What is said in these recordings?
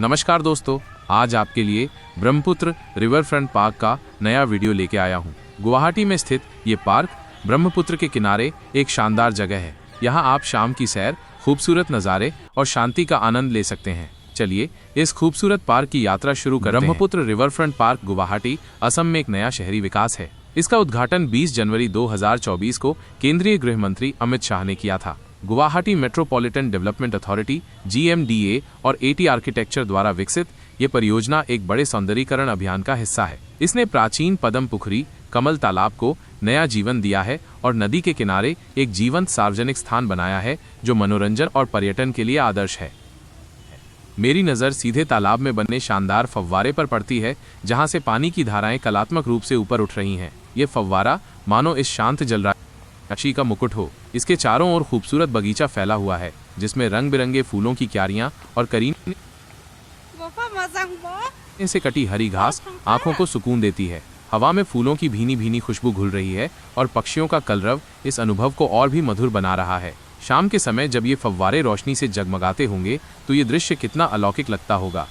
नमस्कार दोस्तों, आज आपके लिए ब्रह्मपुत्र रिवर फ्रंट पार्क का नया वीडियो लेके आया हूँ। गुवाहाटी में स्थित ये पार्क ब्रह्मपुत्र के किनारे एक शानदार जगह है। यहाँ आप शाम की सैर, खूबसूरत नज़ारे और शांति का आनंद ले सकते हैं। चलिए इस खूबसूरत पार्क की यात्रा शुरू करते हैं। Brahmaputra river front park Guwahati, Assam में एक नया शहरी विकास है। इसका उद्घाटन 20 जनवरी 2024 को केंद्रीय गृह मंत्री अमित शाह ने किया था। Guwahati metropolitan development authority (GMDA) और AT आर्किटेक्चर द्वारा विकसित ये परियोजना एक बड़े सौंदर्यीकरण अभियान का हिस्सा है। इसने प्राचीन पद्म पुखरी कमल तालाब को नया जीवन दिया है और नदी के किनारे एक जीवंत सार्वजनिक स्थान बनाया है जो मनोरंजन और पर्यटन के लिए आदर्श है। मेरी नज़र सीधे तालाब में बने शानदार फव्वारे पर पड़ती है, जहां से पानी की धाराएं कलात्मक रूप से ऊपर उठ रही हैं। ये फव्वारा मानो इस शांत जलराशि का मुकुट हो। इसके चारों ओर खूबसूरत बगीचा फैला हुआ है, जिसमें रंग बिरंगे फूलों की क्यारियां और करीने से कटी हरी घास आंखों को सुकून देती है। हवा में फूलों की भीनी भीनी खुशबू घुल रही है और पक्षियों का कलरव इस अनुभव को और भी मधुर बना रहा है। शाम के समय जब ये फव्वारे रोशनी से जगमगाते होंगे तो ये दृश्य कितना अलौकिक लगता होगा।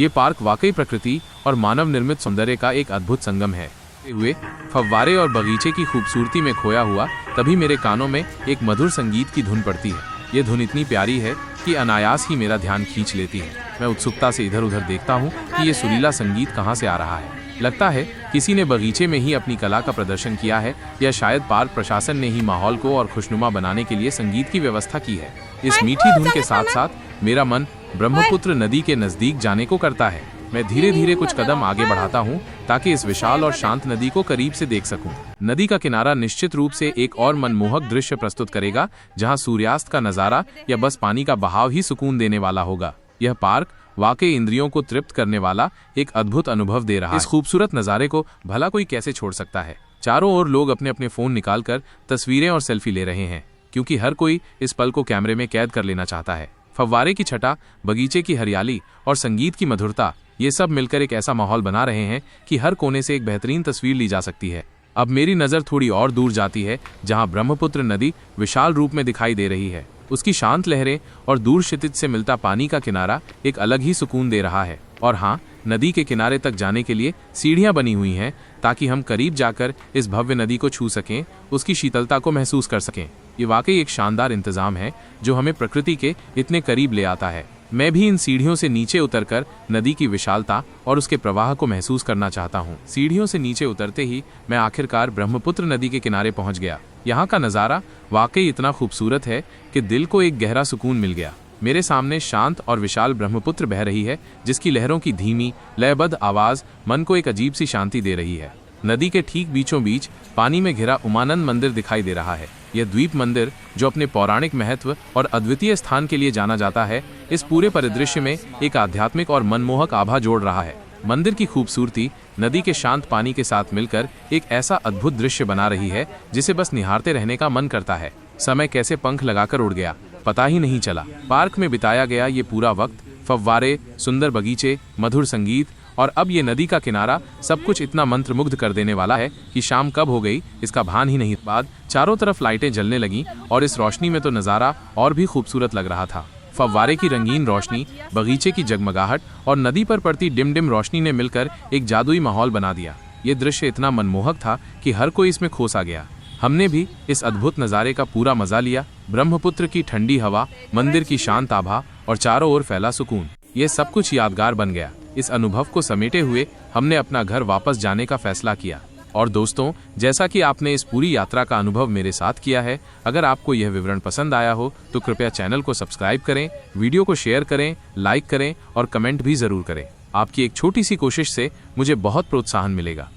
ये पार्क वाकई प्रकृति और मानव निर्मित सौंदर्य का एक अद्भुत संगम है। हुए फव्वारे और बगीचे की खूबसूरती में खोया हुआ तभी मेरे कानों में एक मधुर संगीत की धुन पड़ती है। ये धुन इतनी प्यारी है कि अनायास ही मेरा ध्यान खींच लेती है। मैं उत्सुकता से इधर उधर देखता हूँ कि ये सुरीला संगीत कहाँ से आ रहा है। लगता है किसी ने बगीचे में ही अपनी कला का प्रदर्शन किया है या शायद पार्क प्रशासन ने ही माहौल को और खुशनुमा बनाने के लिए संगीत की व्यवस्था की है। इस मीठी धुन के साथ साथ मेरा मन ब्रह्मपुत्र नदी के नजदीक जाने को करता है। मैं धीरे धीरे कुछ कदम आगे बढ़ाता हूँ ताकि इस विशाल और शांत नदी को करीब से देख सकूं। नदी का किनारा निश्चित रूप से एक और मनमोहक दृश्य प्रस्तुत करेगा, जहां सूर्यास्त का नजारा या बस पानी का बहाव ही सुकून देने वाला होगा। यह पार्क वाकई इंद्रियों को तृप्त करने वाला एक अद्भुत अनुभव दे रहा है। इस खूबसूरत नज़ारे को भला कोई कैसे छोड़ सकता है। चारों ओर लोग अपने अपने फोन निकालकर तस्वीरें और सेल्फी ले रहे हैं, क्योंकि हर कोई इस पल को कैमरे में कैद कर लेना चाहता है। फव्वारे की छटा, बगीचे की हरियाली और संगीत की मधुरता, ये सब मिलकर एक ऐसा माहौल बना रहे हैं कि हर कोने से एक बेहतरीन तस्वीर ली जा सकती है। अब मेरी नज़र थोड़ी और दूर जाती है, जहां ब्रह्मपुत्र नदी विशाल रूप में दिखाई दे रही है। उसकी शांत लहरें और दूर क्षितिज से मिलता पानी का किनारा एक अलग ही सुकून दे रहा है। और हाँ, नदी के किनारे तक जाने के लिए सीढ़ियां बनी हुई हैं ताकि हम करीब जाकर इस भव्य नदी को छू सकें, उसकी शीतलता को महसूस कर सकें। ये वाकई एक शानदार इंतजाम है जो हमें प्रकृति के इतने करीब ले आता है। मैं भी इन सीढ़ियों से नीचे उतरकर नदी की विशालता और उसके प्रवाह को महसूस करना चाहता हूँ। सीढ़ियों से नीचे उतरते ही मैं आखिरकार ब्रह्मपुत्र नदी के किनारे पहुँच गया। यहाँ का नज़ारा वाकई इतना खूबसूरत है कि दिल को एक गहरा सुकून मिल गया। मेरे सामने शांत और विशाल ब्रह्मपुत्र बह रही है, जिसकी लहरों की धीमी लयबद्ध आवाज़ मन को एक अजीब सी शांति दे रही है। नदी के ठीक बीचों बीच पानी में घिरा उमानंद मंदिर दिखाई दे रहा है। यह द्वीप मंदिर, जो अपने पौराणिक महत्व और अद्वितीय स्थान के लिए जाना जाता है, इस पूरे परिदृश्य में एक आध्यात्मिक और मनमोहक आभा जोड़ रहा है। मंदिर की खूबसूरती नदी के शांत पानी के साथ मिलकर एक ऐसा अद्भुत दृश्य बना रही है जिसे बस निहारते रहने का मन करता है। समय कैसे पंख लगाकर उड़ गया, पता ही नहीं चला। पार्क में बिताया गया ये पूरा वक्त, फव्वारे, सुंदर बगीचे, मधुर संगीत और अब ये नदी का किनारा, सब कुछ इतना मंत्रमुग्ध कर देने वाला है कि शाम कब हो गई इसका भान ही नहीं। बाद चारों तरफ लाइटें जलने लगीं और इस रोशनी में तो नज़ारा और भी खूबसूरत लग रहा था। फव्वारे की रंगीन रोशनी, बगीचे की जगमगाहट और नदी पर पड़ती डिम डिम रोशनी ने मिलकर एक जादुई माहौल बना दिया। ये दृश्य इतना मनमोहक था कि हर कोई इसमें खो सा गया। हमने भी इस अद्भुत नज़ारे का पूरा मजा लिया। ब्रह्मपुत्र की ठंडी हवा, मंदिर की शांत आभा और चारों ओर फैला सुकून, ये सब कुछ यादगार बन गया। इस अनुभव को समेटे हुए हमने अपना घर वापस जाने का फैसला किया। और दोस्तों, जैसा कि आपने इस पूरी यात्रा का अनुभव मेरे साथ किया है, अगर आपको यह विवरण पसंद आया हो तो कृपया चैनल को सब्सक्राइब करें, वीडियो को शेयर करें, लाइक करें और कमेंट भी ज़रूर करें। आपकी एक छोटी सी कोशिश से मुझे बहुत प्रोत्साहन मिलेगा।